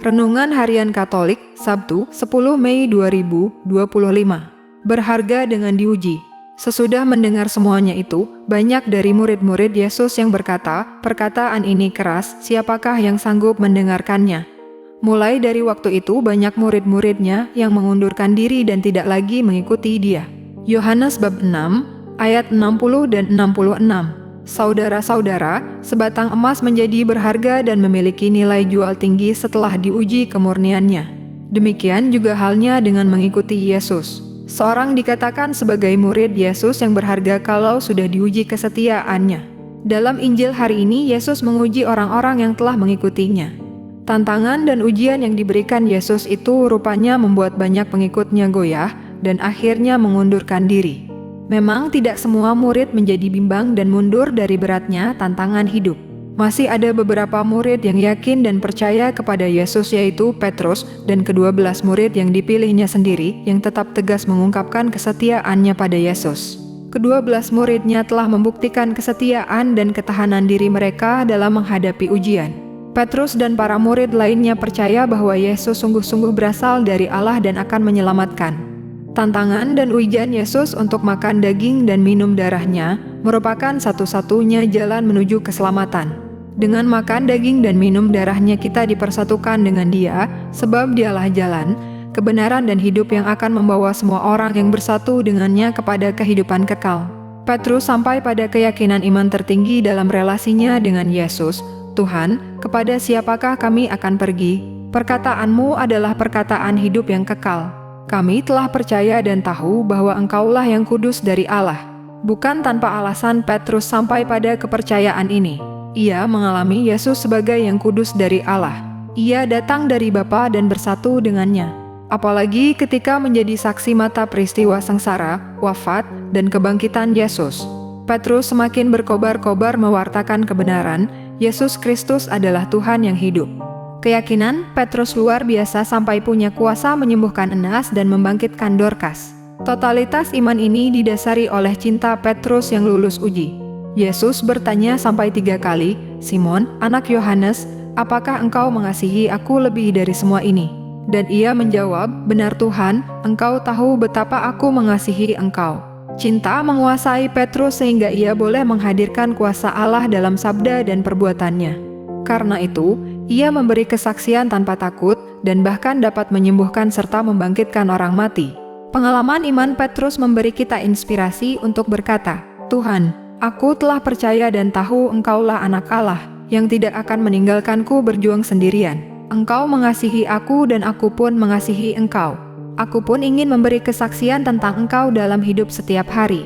Renungan Harian Katolik, Sabtu, 10 Mei 2025. Berharga dengan diuji. Sesudah mendengar semuanya itu, banyak dari murid-murid Yesus yang berkata, "Perkataan ini keras, siapakah yang sanggup mendengarkannya?" Mulai dari waktu itu banyak murid-muridnya yang mengundurkan diri dan tidak lagi mengikuti dia. Yohanes bab 6, ayat 60 dan 66. Saudara-saudara, sebatang emas menjadi berharga dan memiliki nilai jual tinggi setelah diuji kemurniannya. Demikian juga halnya dengan mengikuti Yesus. Seorang dikatakan sebagai murid Yesus yang berharga kalau sudah diuji kesetiaannya. Dalam Injil hari ini, Yesus menguji orang-orang yang telah mengikutinya. Tantangan dan ujian yang diberikan Yesus itu rupanya membuat banyak pengikutnya goyah dan akhirnya mengundurkan diri. Memang tidak semua murid menjadi bimbang dan mundur dari beratnya tantangan hidup. Masih ada beberapa murid yang yakin dan percaya kepada Yesus, yaitu Petrus dan ke-12 murid yang dipilihnya sendiri yang tetap tegas mengungkapkan kesetiaannya pada Yesus. Ke-12 muridnya telah membuktikan kesetiaan dan ketahanan diri mereka dalam menghadapi ujian. Petrus dan para murid lainnya percaya bahwa Yesus sungguh-sungguh berasal dari Allah dan akan menyelamatkan. Tantangan dan ujian Yesus untuk makan daging dan minum darahnya merupakan satu-satunya jalan menuju keselamatan. Dengan makan daging dan minum darahnya kita dipersatukan dengan Dia, sebab Dialah jalan, kebenaran dan hidup yang akan membawa semua orang yang bersatu dengannya kepada kehidupan kekal. Petrus sampai pada keyakinan iman tertinggi dalam relasinya dengan Yesus. "Tuhan, kepada siapakah kami akan pergi? Perkataanmu adalah perkataan hidup yang kekal. Kami telah percaya dan tahu bahwa Engkaulah yang kudus dari Allah." Bukan tanpa alasan Petrus sampai pada kepercayaan ini. Ia mengalami Yesus sebagai yang kudus dari Allah. Ia datang dari Bapa dan bersatu dengannya. Apalagi ketika menjadi saksi mata peristiwa sengsara, wafat, dan kebangkitan Yesus. Petrus semakin berkobar-kobar mewartakan kebenaran, Yesus Kristus adalah Tuhan yang hidup. Keyakinan Petrus luar biasa sampai punya kuasa menyembuhkan Eneas dan membangkitkan Dorkas. Totalitas iman ini didasari oleh cinta Petrus yang lulus uji. Yesus bertanya sampai 3 kali, "Simon, anak Yohanes, apakah engkau mengasihi aku lebih dari semua ini?" Dan ia menjawab, "Benar Tuhan, Engkau tahu betapa aku mengasihi Engkau." Cinta menguasai Petrus sehingga ia boleh menghadirkan kuasa Allah dalam sabda dan perbuatannya. Karena itu, ia memberi kesaksian tanpa takut dan bahkan dapat menyembuhkan serta membangkitkan orang mati. Pengalaman iman Petrus memberi kita inspirasi untuk berkata, "Tuhan, aku telah percaya dan tahu Engkaulah anak Allah, yang tidak akan meninggalkanku berjuang sendirian. Engkau mengasihi aku dan aku pun mengasihi Engkau. Aku pun ingin memberi kesaksian tentang Engkau dalam hidup setiap hari."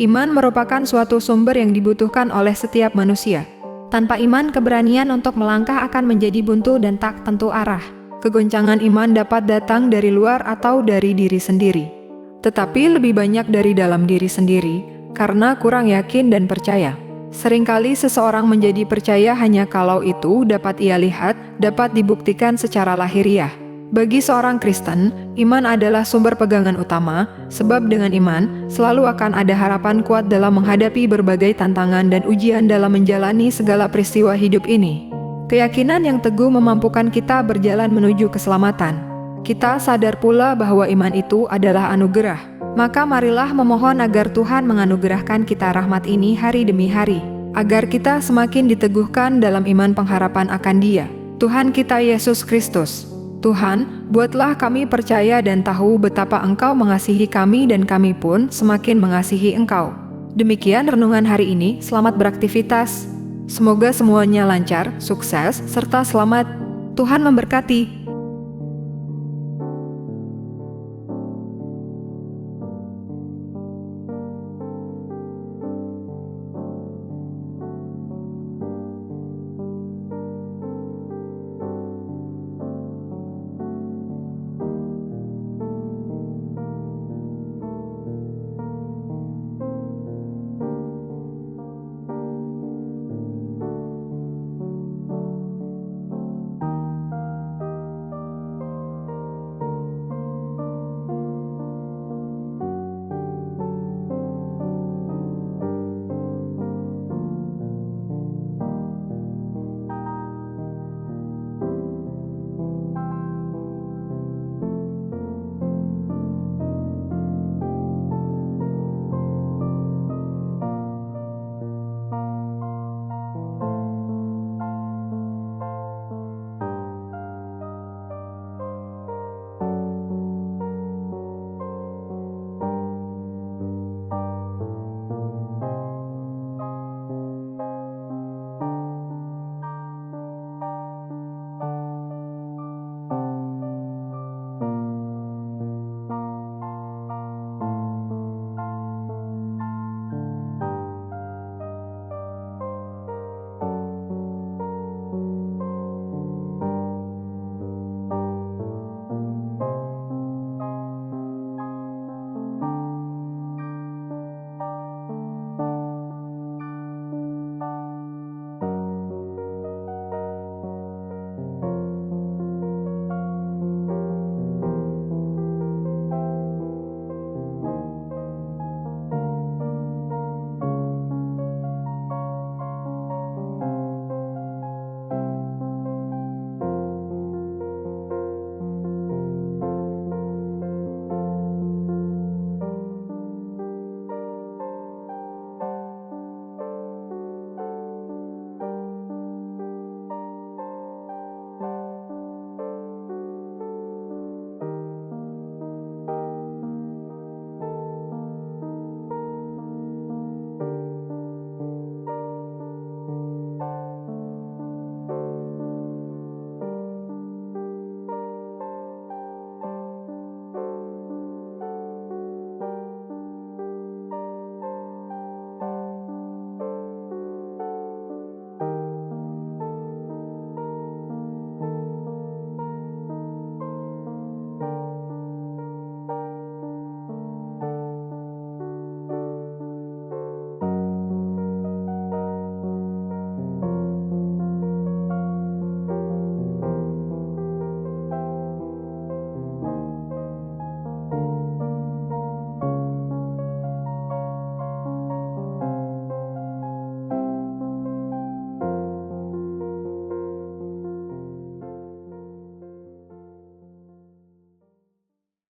Iman merupakan suatu sumber yang dibutuhkan oleh setiap manusia. Tanpa iman, keberanian untuk melangkah akan menjadi buntu dan tak tentu arah. Kegoncangan iman dapat datang dari luar atau dari diri sendiri. Tetapi lebih banyak dari dalam diri sendiri, karena kurang yakin dan percaya. Seringkali seseorang menjadi percaya hanya kalau itu dapat ia lihat, dapat dibuktikan secara lahiriah. Bagi seorang Kristen, iman adalah sumber pegangan utama, sebab dengan iman, selalu akan ada harapan kuat dalam menghadapi berbagai tantangan dan ujian dalam menjalani segala peristiwa hidup ini. Keyakinan yang teguh memampukan kita berjalan menuju keselamatan. Kita sadar pula bahwa iman itu adalah anugerah. Maka marilah memohon agar Tuhan menganugerahkan kita rahmat ini hari demi hari, agar kita semakin diteguhkan dalam iman pengharapan akan Dia, Tuhan kita Yesus Kristus. Tuhan, buatlah kami percaya dan tahu betapa Engkau mengasihi kami dan kami pun semakin mengasihi Engkau. Demikian renungan hari ini, selamat beraktivitas. Semoga semuanya lancar, sukses, serta selamat. Tuhan memberkati.